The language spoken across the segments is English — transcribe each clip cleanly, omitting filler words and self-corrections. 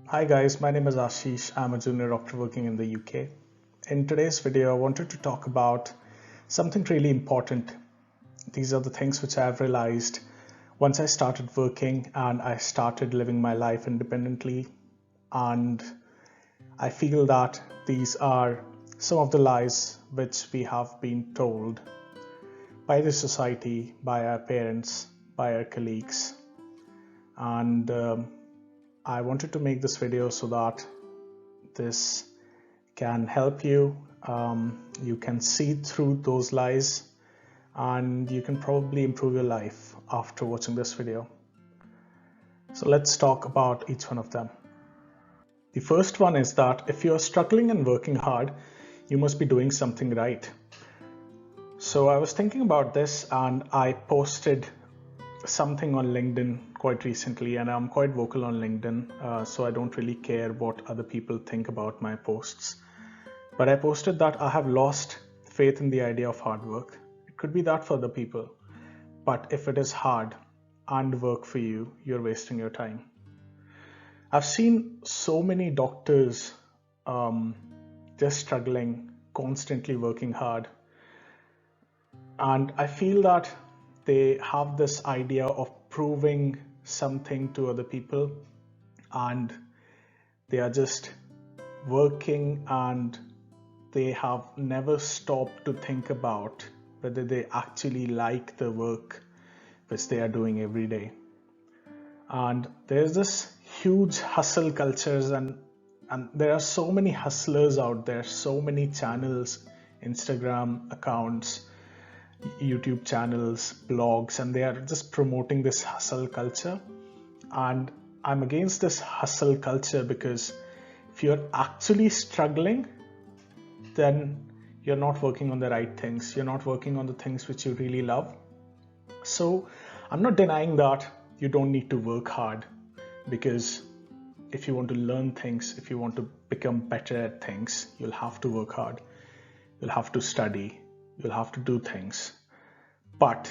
Hi guys, my name is Ashish. I'm a junior doctor working in the UK. In today's video, I wanted to talk about something really important. These are the things which I've realized once I started working and I started living my life independently. And I feel that these are some of the lies which we have been told by the society, by our parents, by our colleagues. And I wanted to make this video so that this can help you. You can see through those lies and you can probably improve your life after watching this video. So let's talk about each one of them. The first one is that if you're struggling and working hard, you must be doing something right. So I was thinking about this and I posted something on LinkedIn quite recently, and I'm quite vocal on LinkedIn, so I don't really care what other people think about my posts. But I posted that I have lost faith in the idea of hard work. It could be that for other people, but if it is hard and work for you, you're wasting your time. I've seen so many doctors just struggling, constantly working hard, and I feel that they have this idea of proving something to other people, and they are just working and they have never stopped to think about whether they actually like the work which they are doing every day. And there's this huge hustle cultures, and there are so many hustlers out there, so many channels, Instagram accounts, YouTube channels, blogs, and they are just promoting this hustle culture. And I'm against this hustle culture because if you're actually struggling, then you're not working on the right things. You're not working on the things which you really love. So I'm not denying that you don't need to work hard, because if you want to learn things, if you want to become better at things, you'll have to work hard. You'll have to study. You'll have to do things. But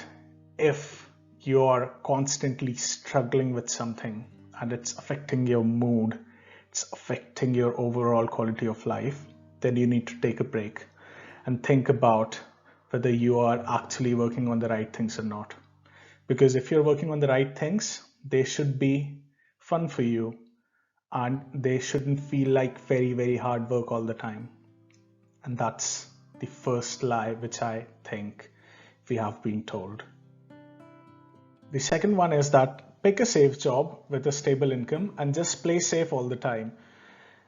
if you're constantly struggling with something and it's affecting your mood, it's affecting your overall quality of life, then you need to take a break and think about whether you are actually working on the right things or not. Because if you're working on the right things, they should be fun for you and they shouldn't feel like very, very hard work all the time. And that's the first lie which I think we have been told. The second one is that pick a safe job with a stable income and just play safe all the time.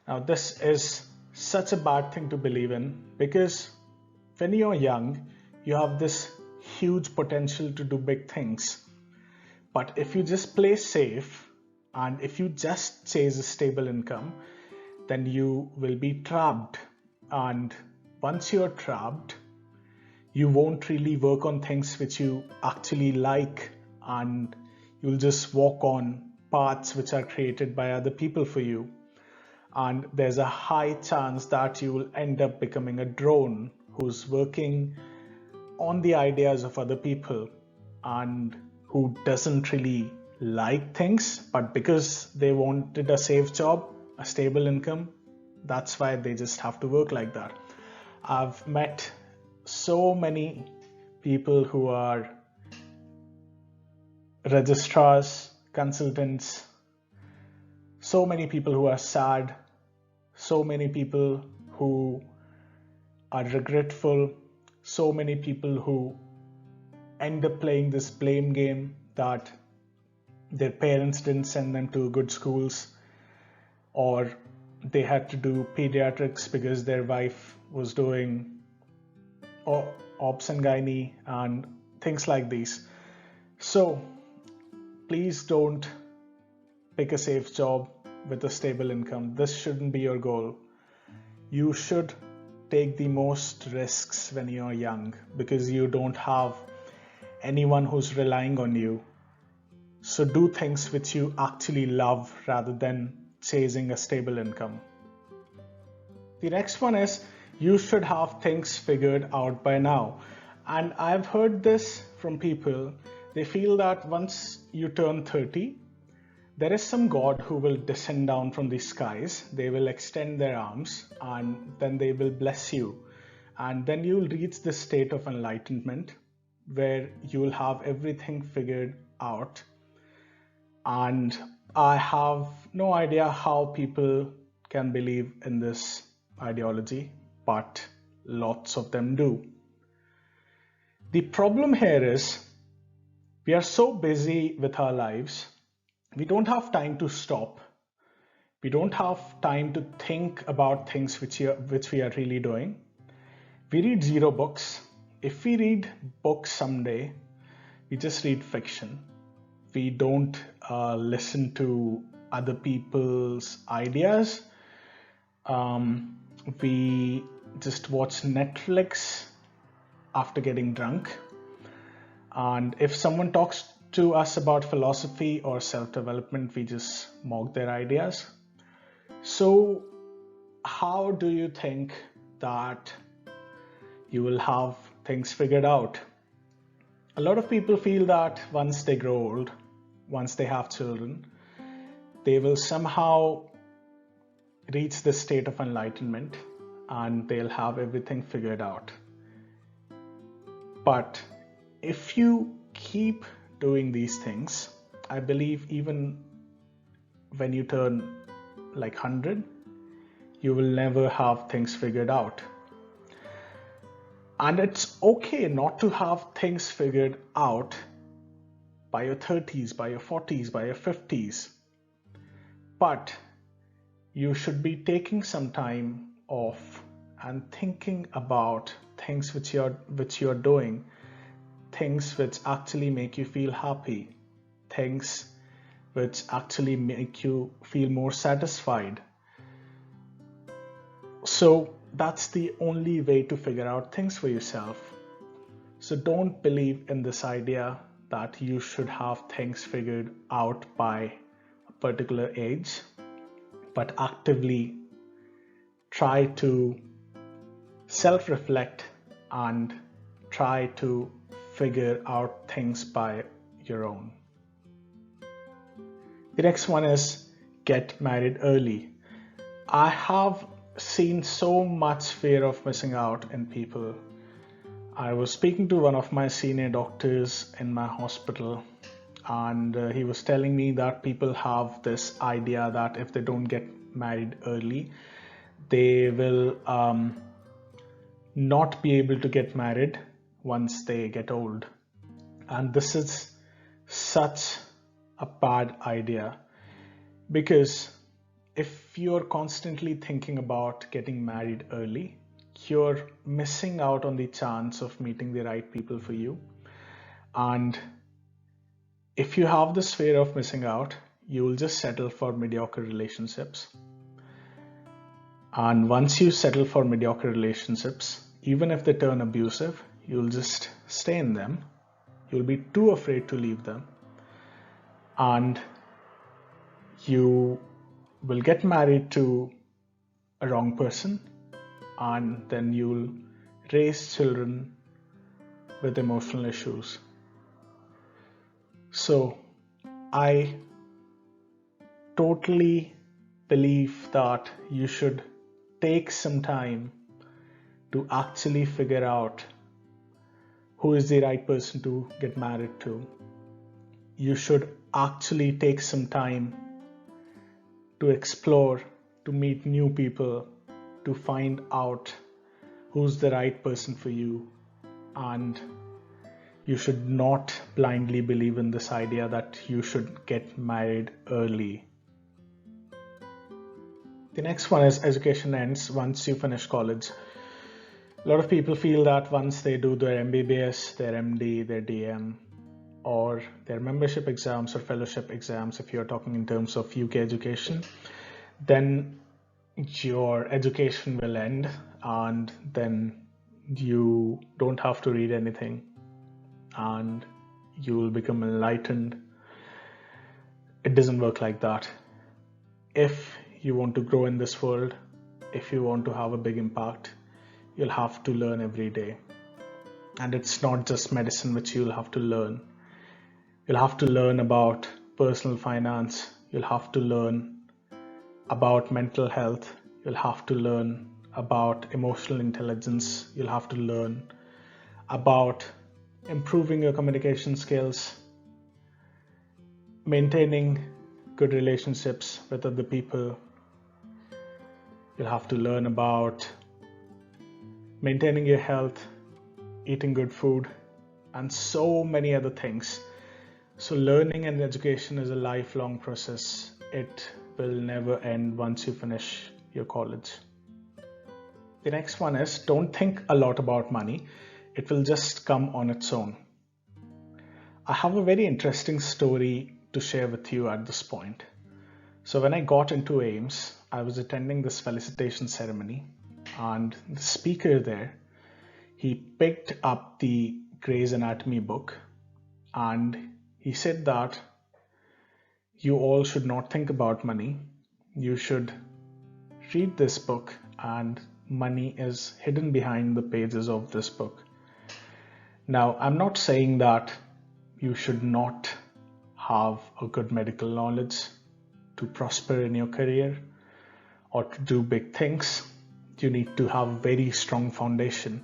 Now this is such a bad thing to believe in, because when you're young, you have this huge potential to do big things. But if you just play safe and if you just chase a stable income, then you will be trapped. And once you're trapped, you won't really work on things which you actually like, and you'll just walk on paths which are created by other people for you. And there's a high chance that you will end up becoming a drone who's working on the ideas of other people and who doesn't really like things, but because they wanted a safe job, a stable income, that's why they just have to work like that. I've met so many people who are registrars, consultants, so many people who are sad, so many people who are regretful, so many people who end up playing this blame game that their parents didn't send them to good schools, or they had to do pediatrics because their wife was doing obs and gynae and things like these. So please don't pick a safe job with a stable income. This shouldn't be your goal. You should take the most risks when you're young, because you don't have anyone who's relying on you. So do things which you actually love rather than chasing a stable income. The next one is you should have things figured out by now. And I've heard this from people. They feel that once you turn 30, there is some God who will descend down from the skies. They will extend their arms and then they will bless you. And then you'll reach this state of enlightenment where you'll have everything figured out. And I have no idea how people can believe in this ideology, but lots of them do. The problem here is we are so busy with our lives, we don't have time to stop. We don't have time to think about things which we are really doing. We read 0 books. If we read books someday, we just read fiction. We don't listen to other people's ideas. We just watch Netflix after getting drunk. And if someone talks to us about philosophy or self-development, we just mock their ideas. So how do you think that you will have things figured out? A lot of people feel that once they grow old, once they have children, they will somehow reach this state of enlightenment and they'll have everything figured out. But if you keep doing these things, I believe even when you turn like 100, you will never have things figured out. And it's okay not to have things figured out by your 30s, by your 40s, by your 50s. But you should be taking some time off and thinking about things which you're doing, things which actually make you feel happy, things which actually make you feel more satisfied. So that's the only way to figure out things for yourself. So don't believe in this idea that you should have things figured out by a particular age, but actively try to self-reflect and try to figure out things by your own. The next one is get married early. I have seen so much fear of missing out in people. I was speaking to one of my senior doctors in my hospital, and he was telling me that people have this idea that if they don't get married early, they will not be able to get married once they get old. And this is such a bad idea, because if you're constantly thinking about getting married early, you're missing out on the chance of meeting the right people for you. And if you have this fear of missing out, you will just settle for mediocre relationships. And once you settle for mediocre relationships, even if they turn abusive, you'll just stay in them. You'll be too afraid to leave them. And you will get married to a wrong person, and then you'll raise children with emotional issues. So I totally believe that you should take some time to actually figure out who is the right person to get married to. You should actually take some time to explore, to meet new people, to find out who's the right person for you. And you should not blindly believe in this idea that you should get married early. The next one is education ends once you finish college. A lot of people feel that once they do their MBBS, their MD, their DM, or their membership exams or fellowship exams, if you're talking in terms of UK education, then your education will end and then you don't have to read anything and you will become enlightened. It doesn't work like that. If you want to grow in this world, if you want to have a big impact, you'll have to learn every day. And it's not just medicine which you'll have to learn. You'll have to learn about personal finance. you'll have to learn about mental health, you'll have to learn about emotional intelligence, you'll have to learn about improving your communication skills, maintaining good relationships with other people. You'll have to learn about maintaining your health, eating good food, and so many other things. So learning and education is a lifelong process. It will never end once you finish your college. The next one is, don't think a lot about money. It will just come on its own. I have a very interesting story to share with you at this point. So when I got into AIMS, I was attending this felicitation ceremony, and the speaker there, he picked up the Grey's Anatomy book and he said that you all should not think about money. You should read this book, and money is hidden behind the pages of this book. Now, I'm not saying that you should not have a good medical knowledge to prosper in your career or to do big things. You need to have a very strong foundation.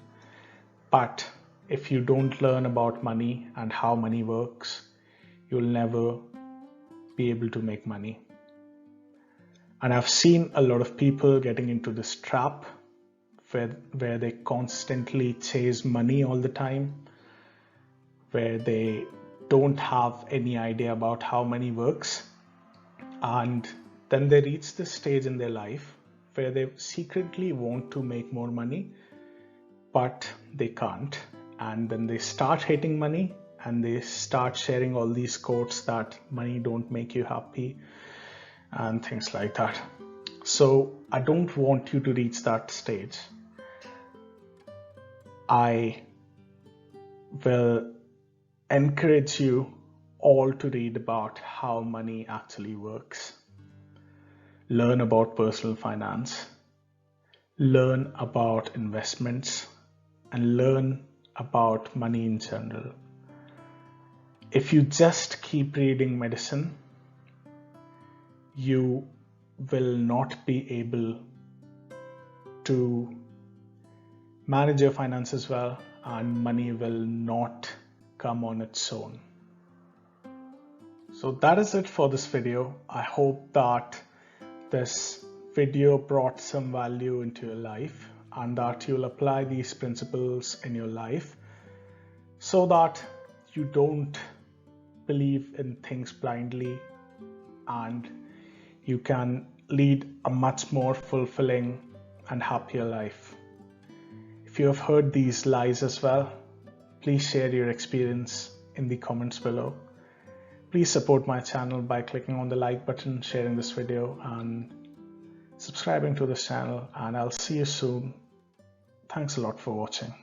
But if you don't learn about money and how money works, you'll never be able to make money. And I've seen a lot of people getting into this trap where they constantly chase money all the time, where they don't have any idea about how money works. And then they reach this stage in their life where they secretly want to make more money, but they can't. And then they start hating money and they start sharing all these quotes that money don't make you happy and things like that. So I don't want you to reach that stage. I will encourage you all to read about how money actually works. Learn about personal finance, learn about investments, and learn about money in general. If you just keep reading medicine, you will not be able to manage your finances well, and money will not come on its own. So that is it for this video. I hope that this video brought some value into your life and that you'll apply these principles in your life so that you don't believe in things blindly and you can lead a much more fulfilling and happier life. If you have heard these lies as well, please share your experience in the comments below. Please support my channel by clicking on the like button, sharing this video, and subscribing to this channel, and I'll see you soon. Thanks a lot for watching.